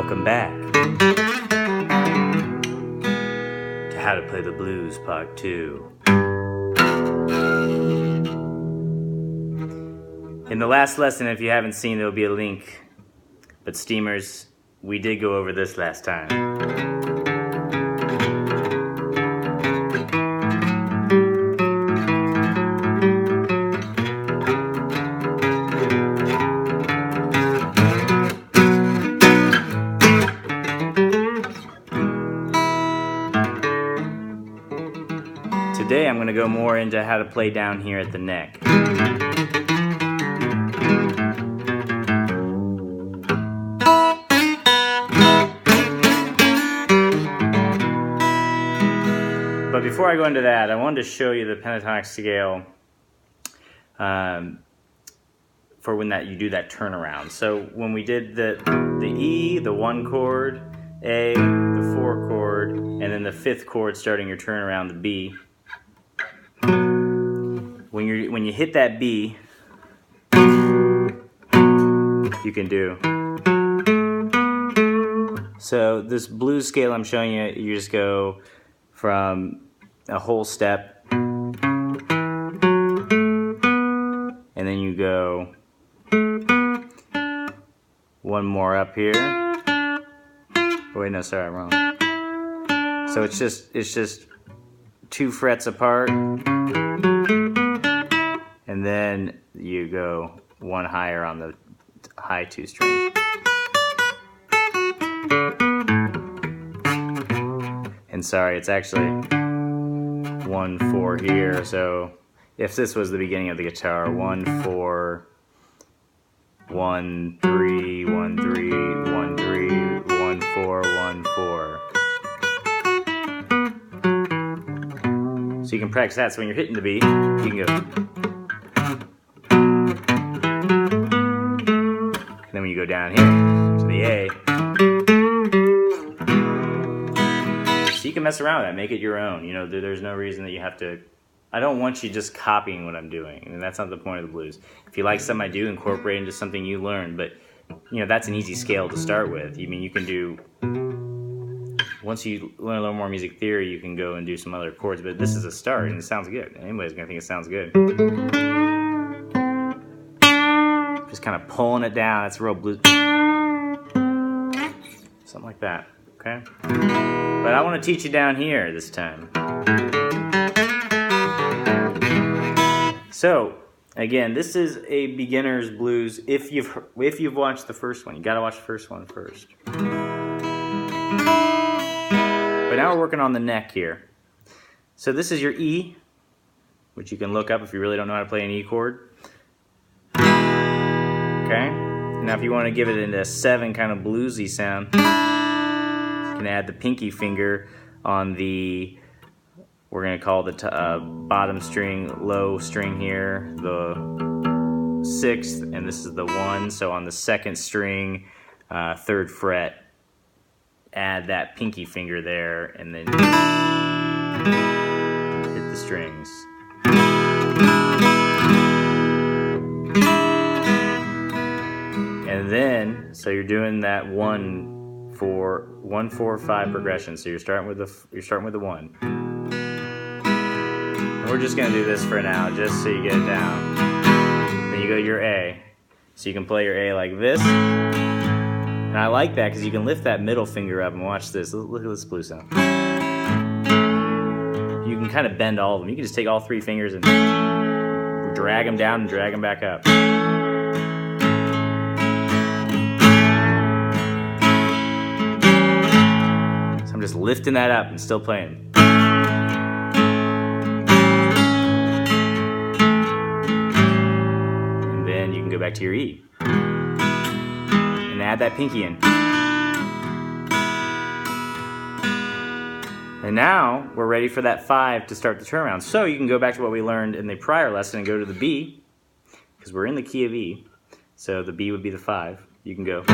Welcome back to How to Play the Blues Part 2. In the last lesson, if you haven't seen, there'll be a link. But Steamers, we did go over this last time. Today I'm going to go more into how to play down here at the neck. But before I go into that, I wanted to show you the pentatonic scale for when you do that turnaround. So when we did the E, the 1 chord, A, the 4 chord, and then the 5th chord starting your turnaround, the B. When you hit that B, you can do. So this blues scale I'm showing you, you just go from a whole step, and then you go one more up here. Oh, wait, no, sorry, I'm wrong. So it's just 2 frets apart. And then you go 1 higher on the high 2 strings. And sorry, it's actually 1, 4 here. So if this was the beginning of the guitar, 1, 4, 1, 3, 1, 3, 1, 3, 1, 4, 1, 4. So you can practice that. So when you're hitting the B, you can go. And then when you go down here to the A, so you can mess around with that, make it your own. You know, there's no reason that you have to. I don't want you just copying what I'm doing, and that's not the point of the blues. If you like something I do, incorporate it into something you learn. But you know, that's an easy scale to start with. I mean, you can do. Once you learn a little more music theory, you can go and do some other chords. But this is a start, and it sounds good. Anybody's gonna think it sounds good. Just kind of pulling it down. That's real blues. Something like that, okay? But I want to teach you down here this time. So, again, this is a beginner's blues. If you've watched the first one, you got to watch the first one first. But now we're working on the neck here. So this is your E, which you can look up if you really don't know how to play an E chord. Okay? Now if you want to give it into a 7 kind of bluesy sound, you can add the pinky finger on the, we're going to call the bottom string, low string here, the 6th, and this is the 1. So on the 2nd string, 3rd fret, add that pinky finger there, and then hit the strings. And then, so you're doing that 1, 4, 1, 4, 5 progression. So you're starting with the 1. And we're just gonna do this for now, just so you get it down. Then you go to your A. So you can play your A like this. And I like that because you can lift that middle finger up and watch this. Look at this blues sound. You can kind of bend all of them. You can just take all 3 fingers and drag them down and drag them back up. So I'm just lifting that up and still playing. And then you can go back to your E. And add that pinky in. And now we're ready for that 5 to start the turnaround. So you can go back to what we learned in the prior lesson and go to the B, because we're in the key of E. So the B would be the 5. You can go,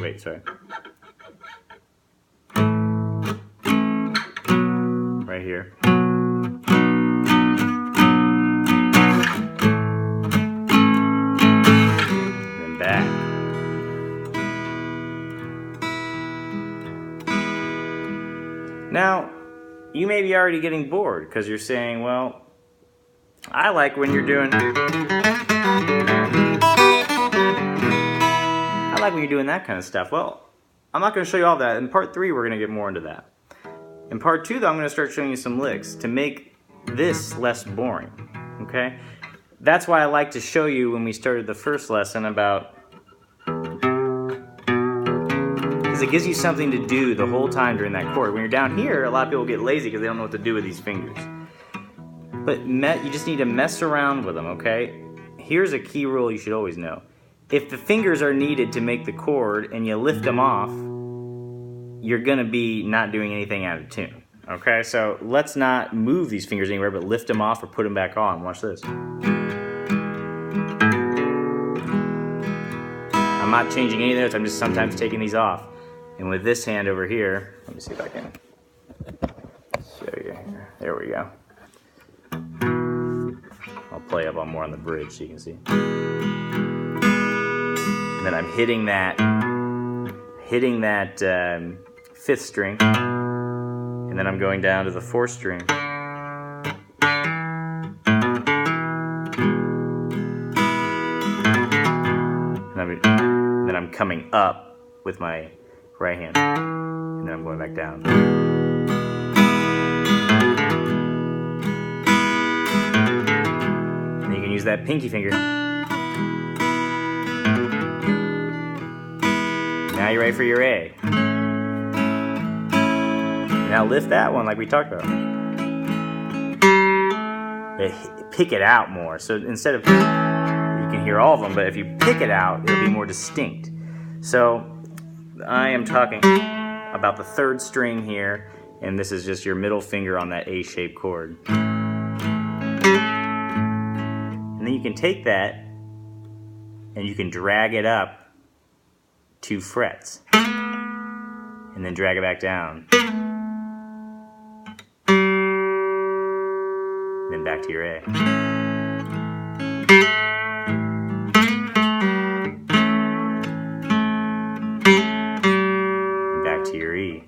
wait, sorry. Right here. Then back. Now, you may be already getting bored because you're saying, well, I like when you're doing that kind of stuff. Well, I'm not going to show you all that. In part 3, we're going to get more into that. In part 2, though, I'm going to start showing you some licks to make this less boring. Okay? That's why I like to show you when we started the first lesson about, because it gives you something to do the whole time during that chord. When you're down here, a lot of people get lazy because they don't know what to do with these fingers. But you just need to mess around with them, okay? Here's a key rule you should always know. If the fingers are needed to make the chord and you lift them off, you're going to be not doing anything out of tune. Okay, so let's not move these fingers anywhere, but lift them off or put them back on. Watch this. I'm not changing any of those, I'm just sometimes taking these off. And with this hand over here, let me see if I can show you here. There we go. I'll play up on more on the bridge so you can see. And then I'm hitting that 5th string, and then I'm going down to the 4th string. And then I'm coming up with my right hand, and then I'm going back down. And you can use that pinky finger. Now you're ready for your A. Now lift that one like we talked about. Pick it out more. So instead of, you can hear all of them, but if you pick it out, it'll be more distinct. So I am talking about the 3rd string here, and this is just your middle finger on that A-shaped chord. And then you can take that and you can drag it up 2 frets, and then drag it back down, then back to your A. And back to your E.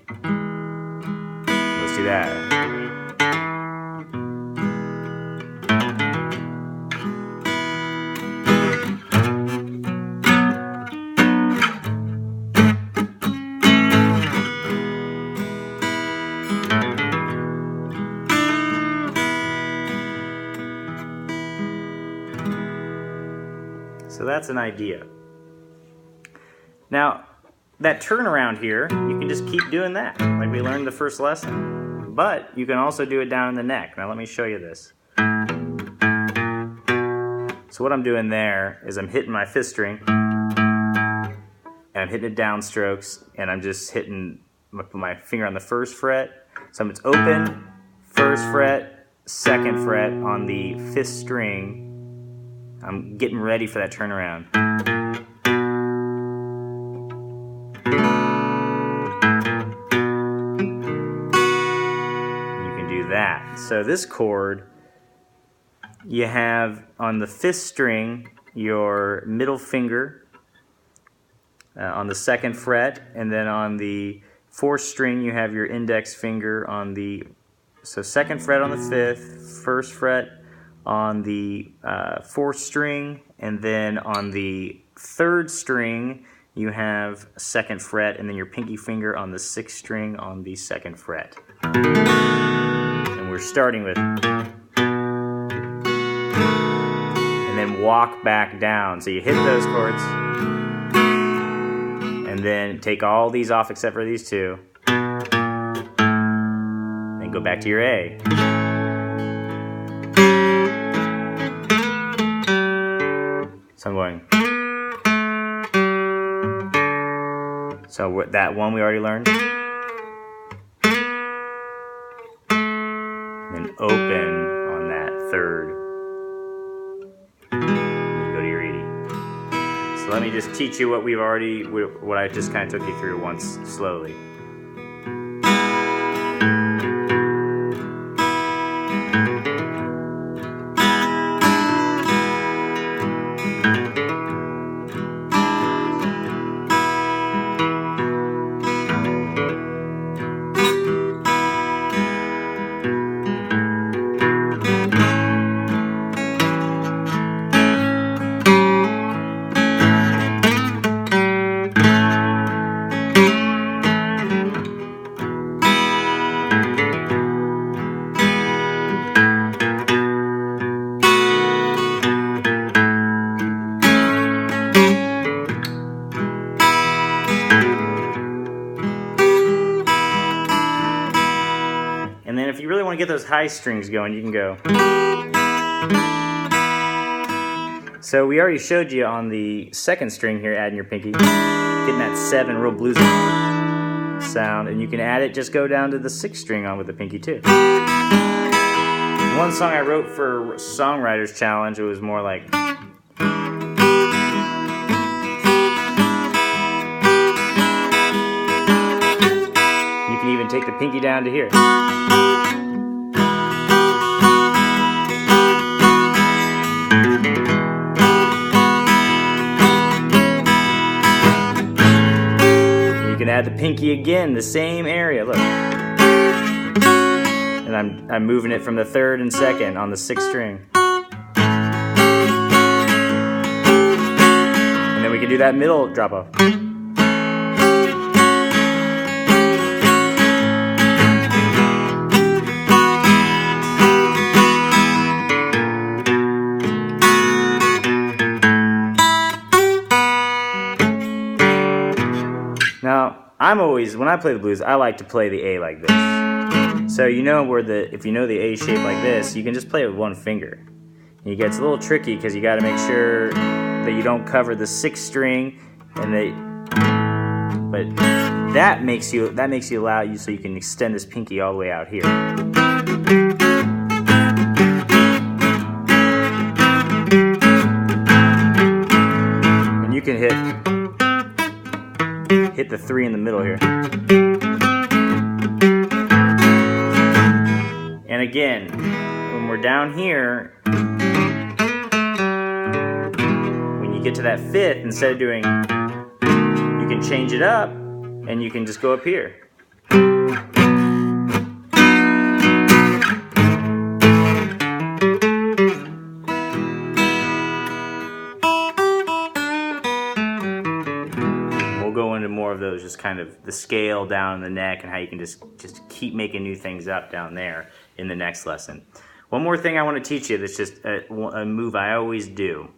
Let's do that. So that's an idea. Now, that turnaround here, you can just keep doing that, like we learned the first lesson. But you can also do it down in the neck. Now let me show you this. So what I'm doing there is I'm hitting my 5th string, and I'm hitting it down strokes, and I'm just hitting my finger on the 1st fret. So it's open, 1st fret, 2nd fret on the 5th string. I'm getting ready for that turnaround. You can do that. So this chord, you have on the 5th string your middle finger on the 2nd fret, and then on the 4th string you have your index finger on the, so 2nd fret on the 5th, 1st fret on the 4th string, and then on the 3rd string you have 2nd fret, and then your pinky finger on the 6th string on the 2nd fret. And we're starting with, and then walk back down. So you hit those chords, and then take all these off except for these 2, then go back to your A. So I'm going. So that one we already learned. And then open on that 3rd. And you go to your E. So let me just teach you what I just kind of took you through once slowly. And then if you really want to get those high strings going, you can go. So we already showed you on the second string here, adding your pinky, getting that 7 real bluesy sound, and you can add it, just go down to the 6th string on with the pinky too. One song I wrote for Songwriters Challenge, it was more like, you can even take the pinky down to here. You can add the pinky again, the same area, look. And I'm moving it from the 3rd and 2nd on the 6th string. And then we can do that middle drop off. Now, when I play the blues, I like to play the A like this. So you know if you know the A shape like this, you can just play it with one finger. And it gets a little tricky because you got to make sure that you don't cover the 6th string, but that makes you allow you so you can extend this pinky all the way out here. And you can hit the 3 in the middle here. And again, when we're down here, when you get to that 5th, instead of doing, you can change it up and you can just go up here. Go into more of those, just kind of the scale down in the neck and how you can just keep making new things up down there in the next lesson. One more thing I want to teach you that's just a move I always do.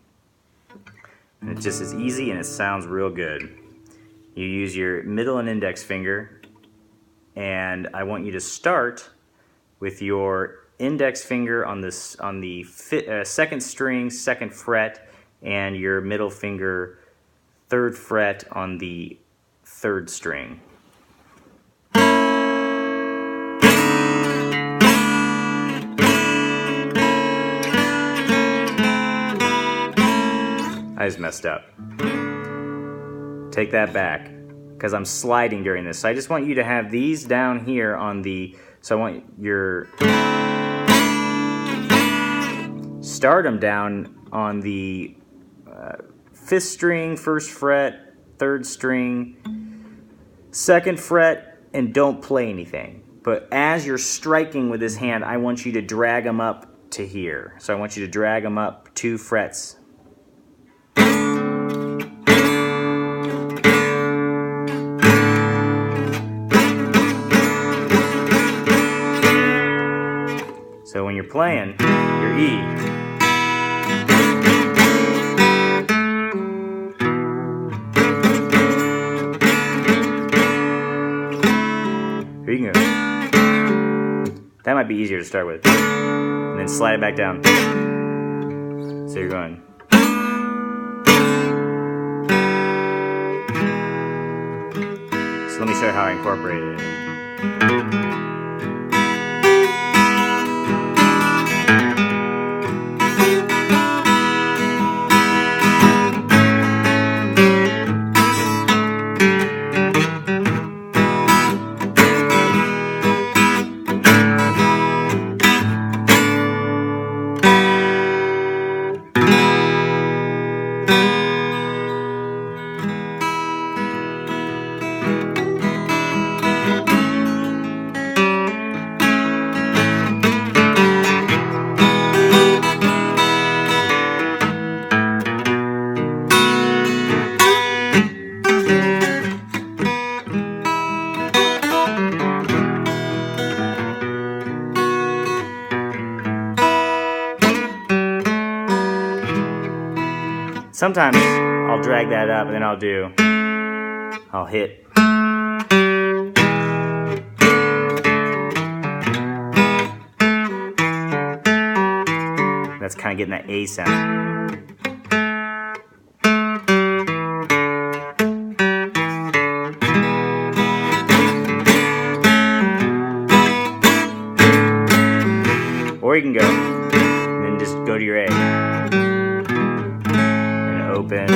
And it's just as easy and it sounds real good. You use your middle and index finger, and I want you to start with your index finger on the 2nd string, 2nd fret, and your middle finger 3rd fret on the 3rd string. I just messed up. Take that back, because I'm sliding during this. So I just want you to have these down here on the, so I want your stardom down on the 5th string, 1st fret, 3rd string, 2nd fret, and don't play anything. But as you're striking with this hand, I want you to drag them up to here. So I want you to drag them up 2 frets. So when you're playing your E, here you can go. That might be easier to start with. And then slide it back down. So you're going. So let me show you how I incorporated it. Sometimes I'll drag that up and then I'll hit. That's kind of getting that A sound. Or you can go and then just go to your A and open.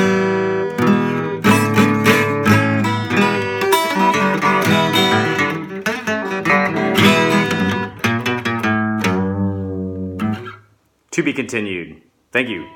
To be continued. Thank you.